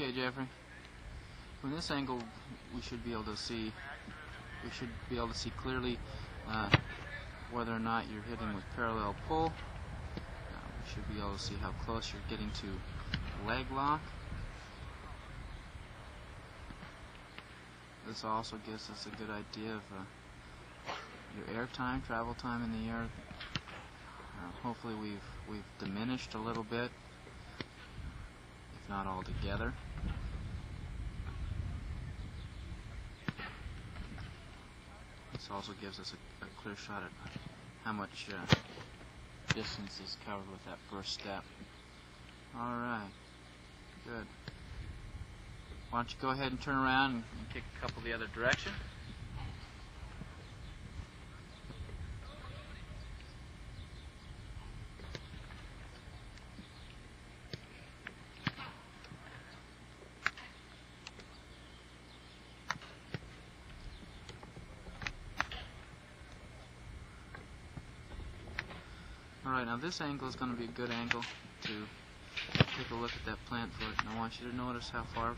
Okay, Jeffrey. From this angle, we should be able to see. We should be able to see clearly whether or not you're hitting with parallel pull. We should be able to see how close you're getting to leg lock. This also gives us a good idea of your air time, travel time in the air. Hopefully we've diminished a little bit, if not altogether. This also gives us a clear shot at how much distance is covered with that first step. Alright, good. Why don't you go ahead and turn around and kick a couple the other direction. Alright, now this angle is going to be a good angle to take a look at that plant foot. And I want you to notice how far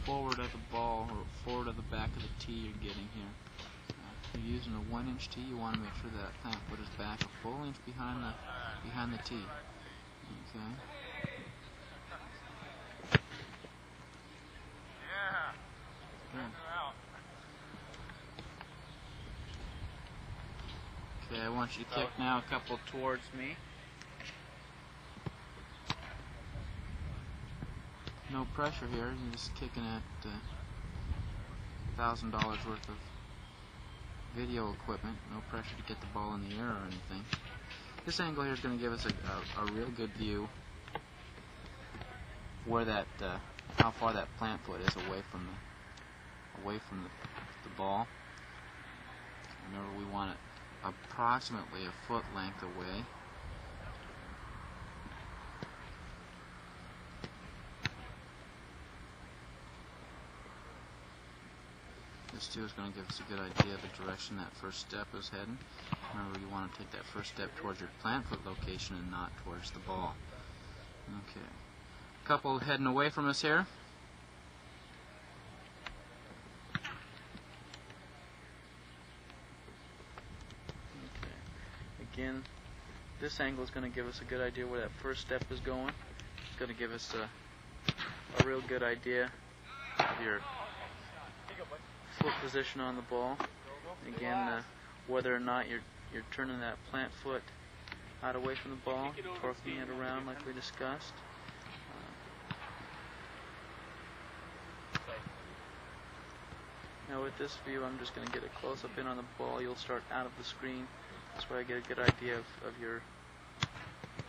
forward of the ball or forward of the back of the tee you're getting here. If you're using a 1-inch tee, you want to make sure that plant foot is back a full inch behind the tee. Okay. Okay, I want you to kick now a couple towards me. No pressure here, you're just kicking at $1,000 worth of video equipment. No pressure to get the ball in the air or anything. This angle here is going to give us a real good view where that, how far that plant foot is away from the ball. Remember, we want it approximately a foot length away. This too is going to give us a good idea of the direction that first step is heading. Remember, you want to take that first step towards your plant foot location and not towards the ball. Okay. A couple heading away from us here. Again, this angle is going to give us a good idea where that first step is going. It's going to give us a real good idea of your foot position on the ball. Again, whether or not you're turning that plant foot out away from the ball, torquing it around like we discussed. Now with this view, I'm just going to get a close-up in on the ball. You'll start out of the screen. That's where I get a good idea of your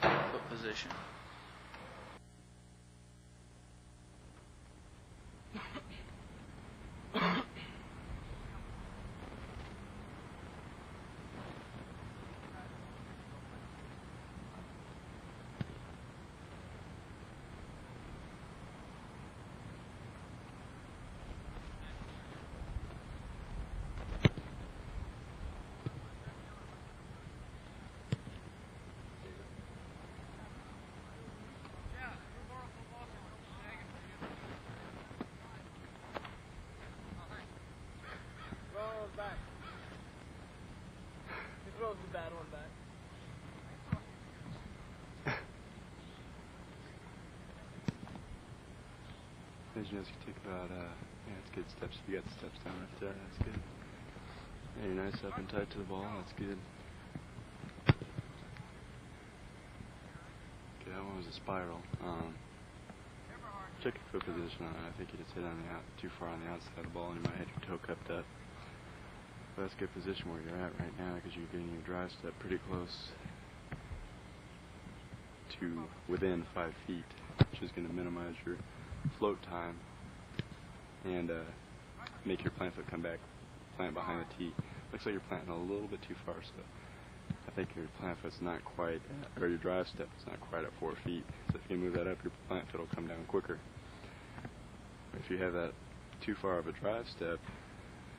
foot position. Back. He throws the bad one back. As you take about, yeah, it's good steps. You got the steps down right there. That's good. Yeah, you're nice up and tight to the ball. That's good. Okay, that one was a spiral. Check your foot position on it. I think you just hit on too far on the outside of the ball, and you might hit your toe cupped up. But that's a good position where you're at right now because you're getting your drive step pretty close to within 5 feet, which is going to minimize your float time and make your plant foot come back, plant behind the tee. Looks like you're planting a little bit too far, so I think your plant foot's not quite, or your drive step is not quite at 4 feet. So if you move that up, your plant foot will come down quicker. If you have that too far of a drive step,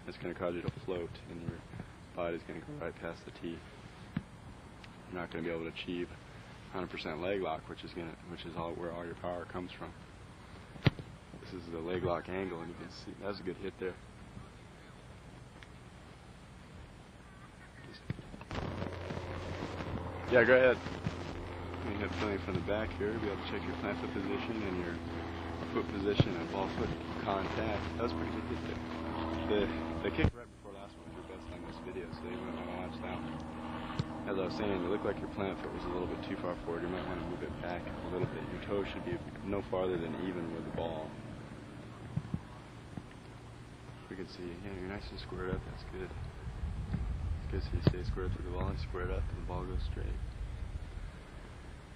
it's going to cause you to float, and your body's going to go right past the tee. You're not going to be able to achieve 100% leg lock, which is where all your power comes from. the leg lock angle, and you can see that was a good hit there. Yeah, go ahead. You have feeling from the back here, be able to check your plant foot position and your foot position and ball foot contact. That was a pretty good hit there. The kick right before last one was your best on this video, so you might want to watch that one. As I was saying, it looked like your plant foot was a little bit too far forward. You might want to move it back a little bit. Your toe should be no farther than even with the ball. We can see, yeah, you're nice and squared up. That's good. It's good, so you stay squared through the ball and squared up, and the ball goes straight.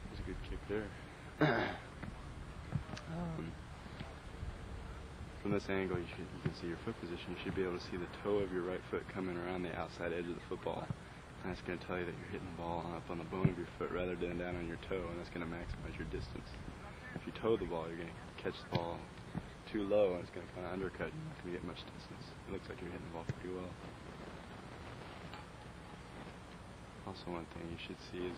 That's a good kick there. From this angle, you can see your foot position. You should be able to see the toe of your right foot coming around the outside edge of the football. And that's going to tell you that you're hitting the ball up on the bone of your foot rather than down on your toe, and that's going to maximize your distance. If you toe the ball, you're going to catch the ball too low, and it's going to kind of undercut. You're not going to get much distance. It looks like you're hitting the ball pretty well. Also, one thing you should see is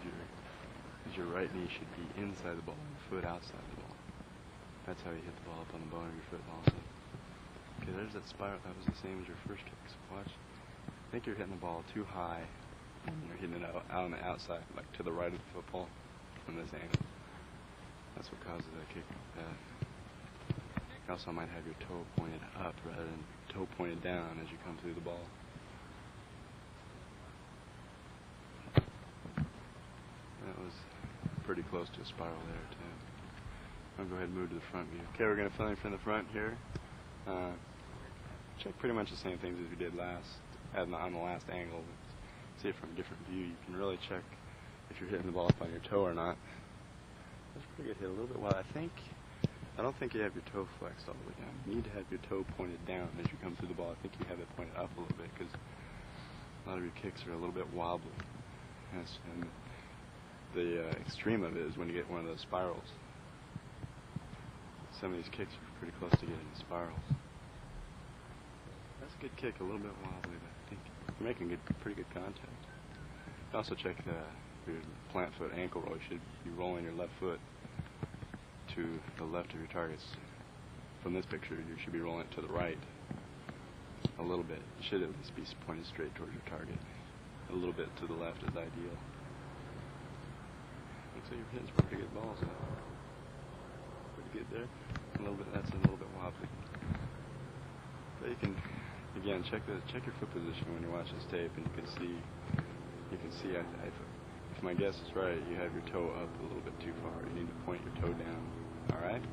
your right knee should be inside the ball and your foot outside the ball. That's how you hit the ball up on the bone of your foot also. Okay, there's that spiral. That was the same as your first kick. So watch. I think you're hitting the ball too high. You're hitting it out on the outside, like to the right of the football from this angle. That's what causes that kick like that. You also might have your toe pointed up rather than toe pointed down as you come through the ball. That was pretty close to a spiral there too. I'll go ahead and move to the front view. Okay, we're going to fill in from the front here. Check pretty much the same things as we did on the last angle. See it from a different view. You can really check if you're hitting the ball up on your toe or not. That's a pretty good hit. A little bit wild. I don't think you have your toe flexed all the way down. You need to have your toe pointed down as you come through the ball. I think you have it pointed up a little bit because a lot of your kicks are a little bit wobbly. And the extreme of it is when you get one of those spirals. Some of these kicks are pretty close to getting spirals. That's a good kick, a little bit wobbly, but I think you're making pretty good contact. Also check your plant foot ankle roll. You should be rolling your left foot to the left of your targets. From this picture, you should be rolling it to the right a little bit. You should at least be pointed straight towards your target. A little bit to the left is ideal. Looks like you're hitting some pretty good balls now. Pretty good there. That's a little bit wobbly. But you can, again, check your foot position when you watch this tape, and you can see if my guess is right, you have your toe up a little bit too far. You need to point your toe down. All right.